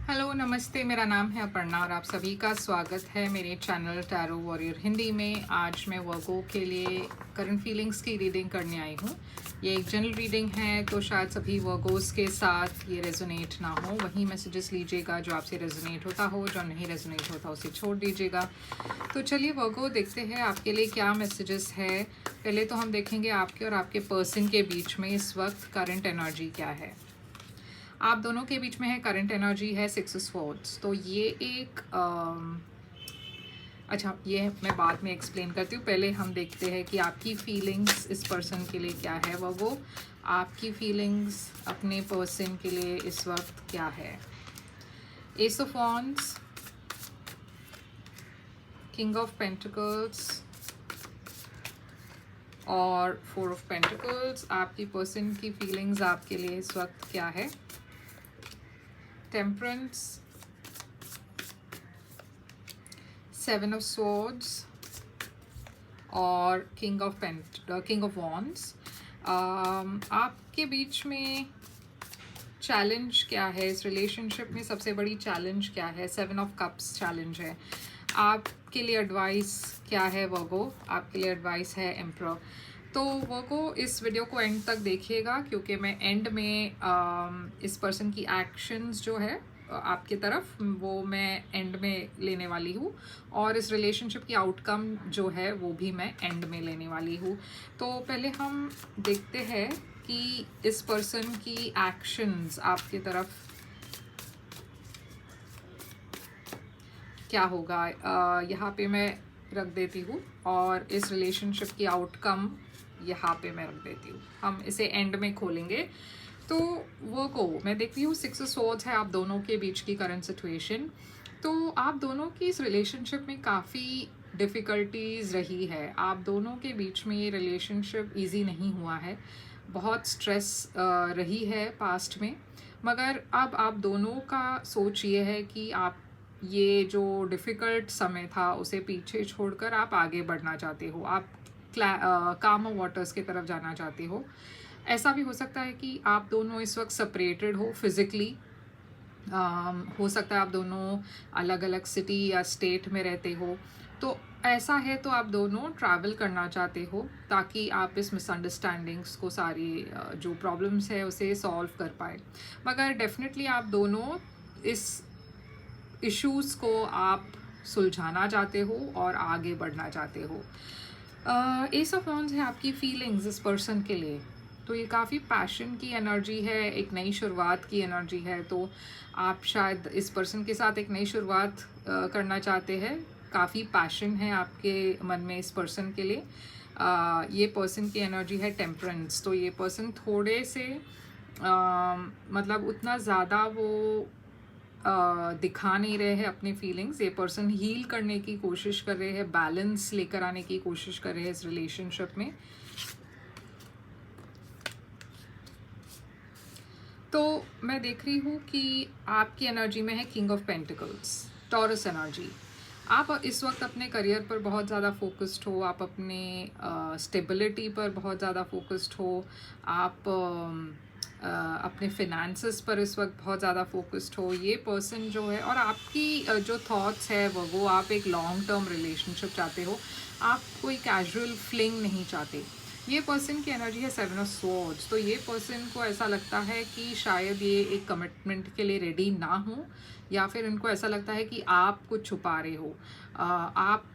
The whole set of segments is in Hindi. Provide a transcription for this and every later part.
हेलो नमस्ते, मेरा नाम है अपर्णा और आप सभी का स्वागत है मेरे चैनल टैरो वॉरियर हिंदी में। आज मैं वर्गो के लिए करंट फीलिंग्स की रीडिंग करने आई हूँ। ये एक जनरल रीडिंग है, तो शायद सभी वर्गोस के साथ ये रेजोनेट ना हो। वही मैसेजेस लीजिएगा जो आपसे रेजोनेट होता हो, जो नहीं रेजोनेट होता उसे छोड़ दीजिएगा। तो चलिए वर्गो, देखते हैं आपके लिए क्या मैसेजेस है। पहले तो हम देखेंगे आपके और आपके पर्सन के बीच में इस वक्त करंट एनर्जी क्या है। आप दोनों के बीच में है करंट एनर्जी है 6 स्वॉर्ड्स। तो ये एक अच्छा, ये मैं बाद में एक्सप्लेन करती हूँ। पहले हम देखते हैं कि आपकी फीलिंग्स इस पर्सन के लिए क्या है। वो आपकी फीलिंग्स अपने पर्सन के लिए इस वक्त क्या है। S of wands, king of pentacles और 4 ऑफ पेंटिकल्स। आपकी पर्सन की फीलिंग्स आपके लिए इस वक्त क्या है। टेम्परेंस, 7 ऑफ स्वॉर्ड्स और किंग ऑफ वॉन्ड्स। आपके बीच में चैलेंज क्या है इस रिलेशनशिप में, सबसे बड़ी चैलेंज क्या है। 7 ऑफ कप्स चैलेंज है। आपके लिए एडवाइस क्या है वर्गो, आपके लिए एडवाइस है एम्परर। तो वर्गो इस वीडियो को एंड तक देखिएगा, क्योंकि मैं एंड में इस पर्सन की एक्शंस जो है आपकी तरफ, वो मैं एंड में लेने वाली हूँ, और इस रिलेशनशिप की आउटकम जो है वो भी मैं एंड में लेने वाली हूँ। तो पहले हम देखते हैं कि इस पर्सन की एक्शंस आपकी तरफ क्या होगा। यहाँ पे मैं रख देती हूँ, और इस रिलेशनशिप की आउटकम यहाँ पे मैं रख देती हूँ। हम इसे एंड में खोलेंगे। तो वो को मैं देखती हूँ 6 स्वॉर्ड्स है आप दोनों के बीच की करंट सिचुएशन। तो आप दोनों की इस रिलेशनशिप में काफ़ी डिफ़िकल्टीज रही है। आप दोनों के बीच में ये रिलेशनशिप इजी नहीं हुआ है, बहुत स्ट्रेस रही है पास्ट में। मगर अब आप दोनों का सोच ये है कि आप ये जो डिफ़िकल्ट समय था उसे पीछे छोड़कर आप आगे बढ़ना चाहते हो। आप काम वाटर्स की तरफ जाना चाहते हो। ऐसा भी हो सकता है कि आप दोनों इस वक्त सेपरेटेड हो फिज़िकली। हो सकता है आप दोनों अलग अलग सिटी या स्टेट में रहते हो। तो ऐसा है तो आप दोनों ट्रैवल करना चाहते हो, ताकि आप इस मिसअंडरस्टैंडिंग्स को, सारी जो प्रॉब्लम्स है उसे सॉल्व कर पाए। मगर डेफिनेटली आप दोनों इस इश्यूज़ को आप सुलझाना चाहते हो और आगे बढ़ना चाहते हो। एस ऑफ वॉन्ड्स है आपकी फीलिंग्स इस पर्सन के लिए। तो ये काफ़ी पैशन की एनर्जी है, एक नई शुरुआत की एनर्जी है। तो आप शायद इस पर्सन के साथ एक नई शुरुआत करना चाहते हैं। काफ़ी पैशन है आपके मन में इस पर्सन के लिए। ये पर्सन की एनर्जी है टेम्परेंस। तो ये पर्सन थोड़े से मतलब उतना ज़्यादा वो दिखा नहीं रहे हैं अपनी फीलिंग्स। ये पर्सन हील करने की कोशिश कर रहे हैं, बैलेंस लेकर आने की कोशिश कर रहे हैं इस रिलेशनशिप में। तो मैं देख रही हूँ कि आपकी एनर्जी में है king of pentacles, taurus energy. आप इस वक्त अपने करियर पर बहुत ज़्यादा फोकस्ड हो, आप अपने स्टेबिलिटी पर बहुत ज़्यादा फोकस्ड हो, आप अपने फिनेंसेस पर इस वक्त बहुत ज़्यादा फोकस्ड हो। ये पर्सन जो है, और आपकी जो थॉट्स है वो आप एक लॉन्ग टर्म रिलेशनशिप चाहते हो, आप कोई कैजुअल फ्लिंग नहीं चाहते। ये पर्सन की एनर्जी है 7 ऑफ स्वॉर्ड्स। तो ये पर्सन को ऐसा लगता है कि शायद ये एक कमिटमेंट के लिए रेडी ना हो, या फिर इनको ऐसा लगता है कि आप कुछ छुपा रहे हो। आप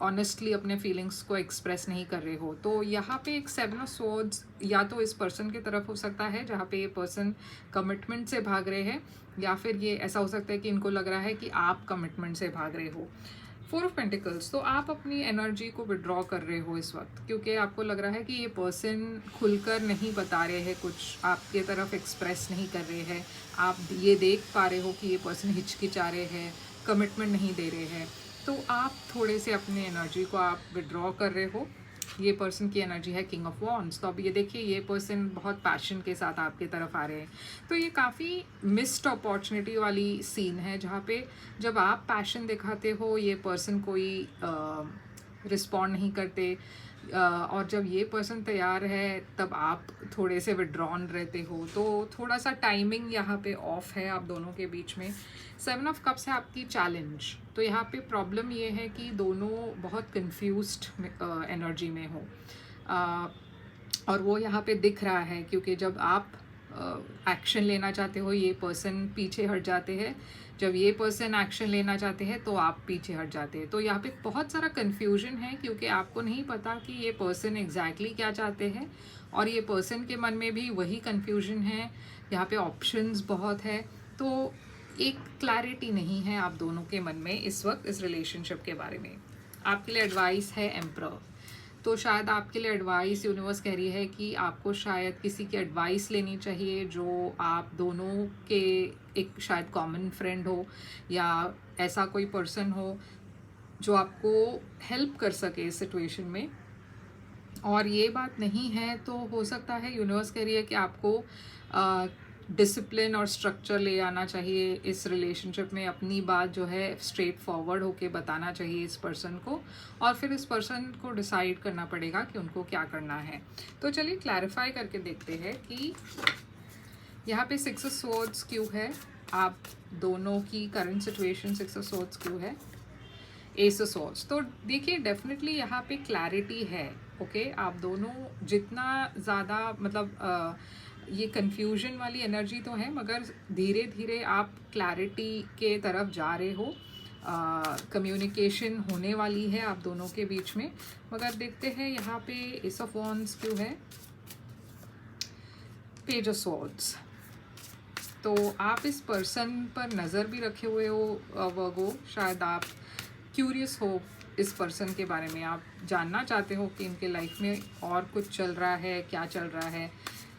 ऑनेस्टली अपने फीलिंग्स को एक्सप्रेस नहीं कर रहे हो। तो यहाँ पे एक 7 ऑफ स्वॉर्ड्स या तो इस पर्सन की तरफ हो सकता है, जहाँ पे ये पर्सन कमिटमेंट से भाग रहे हैं, या फिर ये ऐसा हो सकता है कि इनको लग रहा है कि आप कमिटमेंट से भाग रहे हो। 4 ऑफ पेंटिकल्स, तो आप अपनी एनर्जी को विड्रॉ कर रहे हो इस वक्त, क्योंकि आपको लग रहा है कि ये पर्सन खुलकर नहीं बता रहे हैं कुछ, आपके तरफ एक्सप्रेस नहीं कर रहे हैं। आप ये देख पा रहे हो कि ये पर्सन हिचकिचा रहे हैं, कमिटमेंट नहीं दे रहे हैं। तो आप थोड़े से अपने एनर्जी को आप विड्रॉ कर रहे हो। ये पर्सन की एनर्जी है किंग ऑफ वॉन्ड्स। तो अब ये देखिए, ये पर्सन बहुत पैशन के साथ आपकी तरफ आ रहे हैं। तो ये काफ़ी मिस्ड अपॉर्चुनिटी वाली सीन है, जहाँ पे जब आप पैशन दिखाते हो ये पर्सन कोई रिस्पॉन्ड नहीं करते, और जब ये पर्सन तैयार है तब आप थोड़े से विड्रॉन रहते हो, तो थोड़ा सा टाइमिंग यहाँ पे ऑफ है आप दोनों के बीच में। 7 ऑफ कप्स है आपकी चैलेंज। तो यहाँ पे प्रॉब्लम ये है कि दोनों बहुत कंफ्यूज्ड एनर्जी में हो, और वो यहाँ पे दिख रहा है, क्योंकि जब आप एक्शन लेना चाहते हो ये पर्सन पीछे हट जाते हैं, जब ये पर्सन एक्शन लेना चाहते हैं तो आप पीछे हट जाते हैं। तो यहाँ पे बहुत सारा कन्फ्यूजन है, क्योंकि आपको नहीं पता कि ये पर्सन एग्जैक्टली क्या चाहते हैं, और ये पर्सन के मन में भी वही कन्फ्यूजन है। यहाँ पे ऑप्शंस बहुत है, तो एक क्लैरिटी नहीं है आप दोनों के मन में इस वक्त इस रिलेशनशिप के बारे में। आपके लिए एडवाइस है एम्परर। तो शायद आपके लिए एडवाइस यूनिवर्स कह रही है कि आपको शायद किसी की एडवाइस लेनी चाहिए, जो आप दोनों के एक शायद कॉमन फ्रेंड हो, या ऐसा कोई पर्सन हो जो आपको हेल्प कर सके इस सिचुएशन में। और ये बात नहीं है तो हो सकता है यूनिवर्स कह रही है कि आपको डिसिप्लिन और स्ट्रक्चर ले आना चाहिए इस रिलेशनशिप में। अपनी बात जो है स्ट्रेट फॉरवर्ड होके बताना चाहिए इस पर्सन को, और फिर इस पर्सन को डिसाइड करना पड़ेगा कि उनको क्या करना है। तो चलिए क्लैरिफाई करके देखते हैं कि यहाँ पे 6 ऑफ स्वॉर्ड्स क्यों है, आप दोनों की करंट सिचुएशन 6 ऑफ स्वॉर्ड्स क्यों है, एस ऑफ स्वॉर्ड्स। तो देखिए डेफिनेटली यहाँ पे क्लैरिटी है। ओके, आप दोनों जितना ज़्यादा मतलब ये कन्फ्यूजन वाली एनर्जी तो है, मगर धीरे धीरे आप क्लैरिटी के तरफ जा रहे हो। कम्युनिकेशन होने वाली है आप दोनों के बीच में। मगर देखते हैं यहाँ पे एस ऑफ वॉन्ड्स क्यों है, पेज ऑफ स्वॉर्ड्स। तो आप इस पर्सन पर नज़र भी रखे हुए हो वर्गो, शायद आप क्यूरियस हो इस पर्सन के बारे में, आप जानना चाहते हो कि इनके लाइफ में और कुछ चल रहा है, क्या चल रहा है।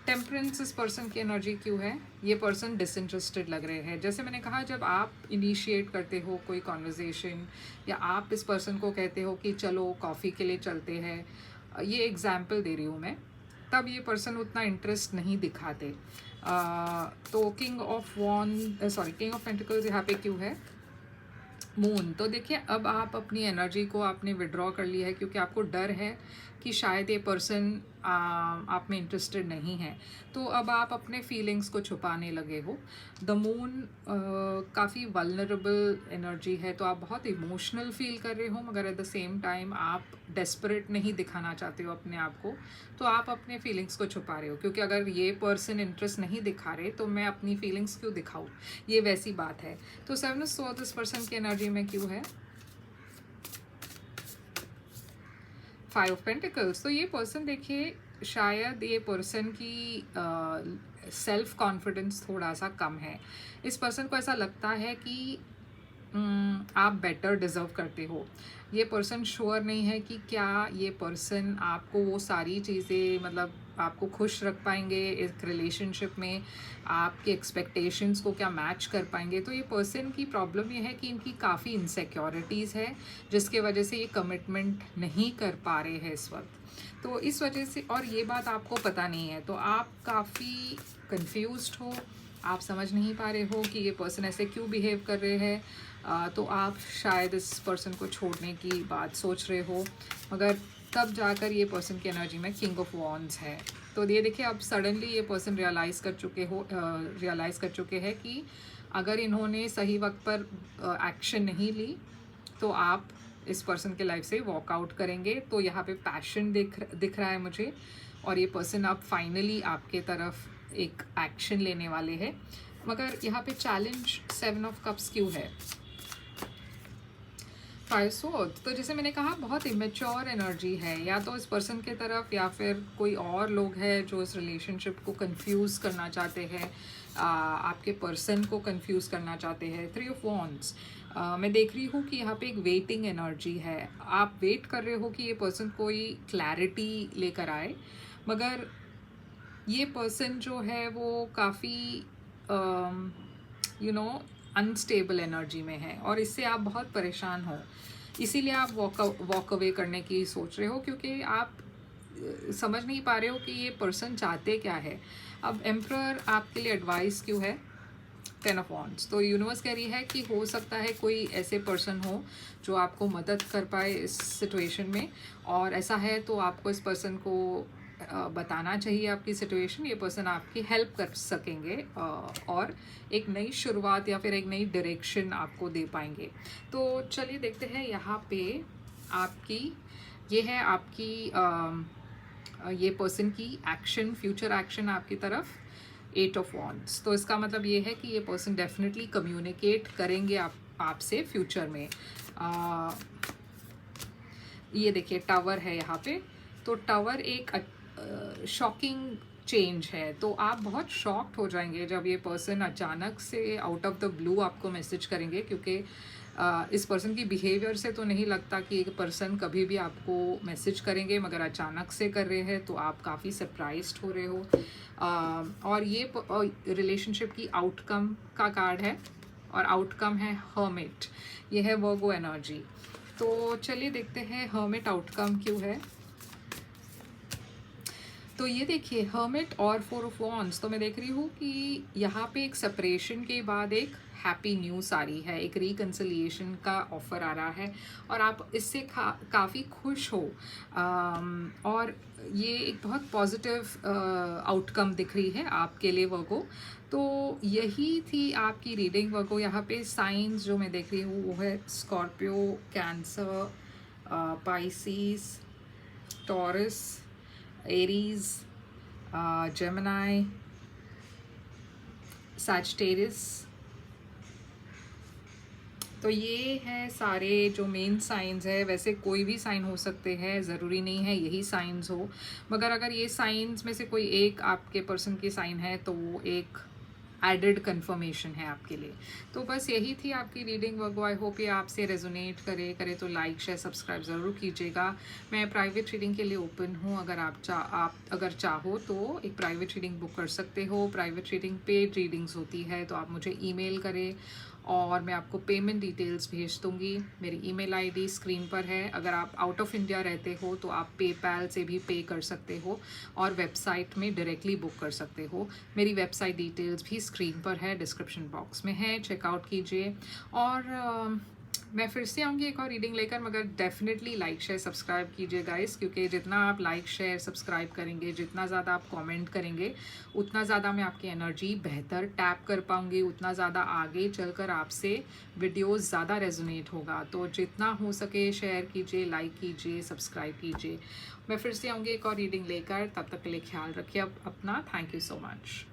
टेम्परेंस इस पर्सन की एनर्जी क्यों है, ये पर्सन डिसइंटरेस्टेड लग रहे हैं। जैसे मैंने कहा, जब आप इनिशिएट करते हो कोई कॉन्वर्जेशन, या आप इस पर्सन को कहते हो कि चलो कॉफ़ी के लिए चलते हैं, ये एग्जाम्पल दे रही हूँ मैं, तब ये पर्सन उतना इंटरेस्ट नहीं दिखाते। तो किंग ऑफ पेंटिकल्स यहाँ पे क्यों है, मून। तो देखिए अब आप अपनी एनर्जी को आपने विड्रॉ कर लिया है, क्योंकि आपको डर है कि शायद ये पर्सन आप में इंटरेस्टेड नहीं है। तो अब आप अपने फीलिंग्स को छुपाने लगे हो। द मून काफ़ी वल्नरेबल एनर्जी है, तो आप बहुत इमोशनल फील कर रहे हो, मगर एट द सेम टाइम आप डेस्परेट नहीं दिखाना चाहते हो अपने आप को। तो आप अपने फीलिंग्स को छुपा रहे हो, क्योंकि अगर ये पर्सन इंटरेस्ट नहीं दिखा रहे तो मैं अपनी फीलिंग्स क्यों दिखाऊँ, ये वैसी बात है। तो 7 ऑफ स्वॉर्ड्स इस पर्सन की एनर्जी में क्यों है, 5 ऑफ पेंटिकल्स। तो ये पर्सन देखिए, शायद ये पर्सन की सेल्फ कॉन्फिडेंस थोड़ा सा कम है। इस पर्सन को ऐसा लगता है कि आप बेटर डिज़र्व करते हो। ये पर्सन श्योर नहीं है कि क्या ये पर्सन आपको वो सारी चीज़ें, मतलब आपको खुश रख पाएंगे एक रिलेशनशिप में, आपके एक्सपेक्टेशंस को क्या मैच कर पाएंगे। तो ये पर्सन की प्रॉब्लम ये है कि इनकी काफ़ी इनसिक्योरिटीज़ है, जिसके वजह से ये कमिटमेंट नहीं कर पा रहे हैं इस वक्त। तो इस वजह से, और ये बात आपको पता नहीं है, तो आप काफ़ी कंफ्यूज्ड हो, आप समझ नहीं पा रहे हो कि ये पर्सन ऐसे क्यों बिहेव कर रहे हैं। तो आप शायद इस पर्सन को छोड़ने की बात सोच रहे हो, मगर तब जाकर ये पर्सन की एनर्जी में किंग ऑफ वॉन्ड्स है। तो ये देखिए, अब सडनली ये पर्सन रियलाइज़ कर चुके हैं कि अगर इन्होंने सही वक्त पर एक्शन नहीं ली तो आप इस पर्सन के लाइफ से वॉकआउट करेंगे। तो यहाँ पे पैशन दिख रहा है मुझे, और ये पर्सन अब फाइनली आपके तरफ एक एक्शन लेने वाले हैं। मगर यहाँ पे चैलेंज 7 ऑफ कप्स क्यों है, 5 स्वॉर्ड्स। तो जैसे मैंने कहा, बहुत इमेच्योर एनर्जी है, या तो इस पर्सन के तरफ, या फिर कोई और लोग हैं जो इस रिलेशनशिप को कंफ्यूज करना चाहते हैं, आपके पर्सन को कंफ्यूज करना चाहते हैं। 3 ऑफ वॉन्ड्स, मैं देख रही हूँ कि यहाँ पे एक वेटिंग एनर्जी है। आप वेट कर रहे हो कि ये पर्सन कोई क्लैरिटी लेकर आए, मगर ये पर्सन जो है वो काफ़ी अनस्टेबल एनर्जी में है, और इससे आप बहुत परेशान हो। इसीलिए आप वॉक अवे करने की सोच रहे हो, क्योंकि आप समझ नहीं पा रहे हो कि ये पर्सन चाहते क्या है। अब एम्परर आपके लिए एडवाइस क्यों है, 10 ऑफ वॉन्ड्स। तो यूनिवर्स कह रही है कि हो सकता है कोई ऐसे पर्सन हो जो आपको मदद कर पाए इस सिचुएशन में, और ऐसा है तो आपको इस पर्सन को बताना चाहिए आपकी सिचुएशन। ये पर्सन आपकी हेल्प कर सकेंगे और एक नई शुरुआत या फिर एक नई डायरेक्शन आपको दे पाएंगे। तो चलिए देखते हैं यहाँ पे आपकी ये है आपकी ये पर्सन की एक्शन, फ्यूचर एक्शन आपकी तरफ, 8 ऑफ वॉन्ड्स। तो इसका मतलब ये है कि ये पर्सन डेफिनेटली कम्युनिकेट करेंगे आपसे फ्यूचर में। ये देखिए टावर है यहाँ पे। तो टावर एक शॉकिंग चेंज है, तो आप बहुत शॉक्ड हो जाएंगे जब ये पर्सन अचानक से आउट ऑफ द ब्लू आपको मैसेज करेंगे, क्योंकि इस पर्सन की बिहेवियर से तो नहीं लगता कि एक पर्सन कभी भी आपको मैसेज करेंगे, मगर अचानक से कर रहे हैं तो आप काफ़ी सरप्राइज्ड हो रहे हो। और ये रिलेशनशिप की आउटकम का कार्ड है, और आउटकम है हर्मिट। ये है वर्गो एनर्जी। तो चलिए देखते हैं हर्मिट आउटकम क्यों है। तो ये देखिए हर्मिट और 4 ऑफ वॉन्ड्स। तो मैं देख रही हूँ कि यहाँ पे एक सेपरेशन के बाद एक हैप्पी न्यूज़ आ रही है, एक रिकन्सिलिएशन का ऑफ़र आ रहा है, और आप इससे काफ़ी खुश हो। और ये एक बहुत पॉजिटिव आउटकम दिख रही है आपके लिए वर्गो। तो यही थी आपकी रीडिंग वर्गो। यहाँ पे साइंस जो मैं देख रही हूँ वो है Scorpio, cancer, Pisces, taurus, Aries, Gemini, Sagittarius. तो ये है सारे जो मेन साइंस है। वैसे कोई भी साइन हो सकते हैं, ज़रूरी नहीं है यही साइंस हो, मगर अगर ये साइंस में से कोई एक आपके पर्सन की साइन है तो वो एक एडेड कंफर्मेशन है आपके लिए। तो बस यही थी आपकी रीडिंग वर्गो। आई होप ये आपसे रेजोनेट करे तो लाइक शेयर सब्सक्राइब ज़रूर कीजिएगा। मैं प्राइवेट रीडिंग के लिए ओपन हूँ। अगर आप अगर चाहो तो एक प्राइवेट रीडिंग बुक कर सकते हो। प्राइवेट रीडिंग पेड रीडिंग्स होती है, तो आप मुझे ईमेल करें और मैं आपको पेमेंट डिटेल्स भेज दूँगी। मेरी ईमेल आईडी स्क्रीन पर है। अगर आप आउट ऑफ इंडिया रहते हो तो आप पेपैल से भी पे कर सकते हो और वेबसाइट में डायरेक्टली बुक कर सकते हो। मेरी वेबसाइट डिटेल्स भी स्क्रीन पर है, डिस्क्रिप्शन बॉक्स में है, चेकआउट कीजिए। और मैं फिर से आऊँगी एक और रीडिंग लेकर, मगर डेफिनेटली लाइक शेयर सब्सक्राइब कीजिए गाइस, क्योंकि जितना आप लाइक शेयर सब्सक्राइब करेंगे, जितना ज़्यादा आप कमेंट करेंगे, उतना ज़्यादा मैं आपकी एनर्जी बेहतर टैप कर पाऊँगी, उतना ज़्यादा आगे चलकर आपसे वीडियोस ज़्यादा रेजोनेट होगा। तो जितना हो सके शेयर कीजिए, लाइक कीजिए, सब्सक्राइब कीजिए। मैं फिर से आऊँगी एक और रीडिंग लेकर, तब तक के लिए ख्याल रखिए अपना। Thank you so much.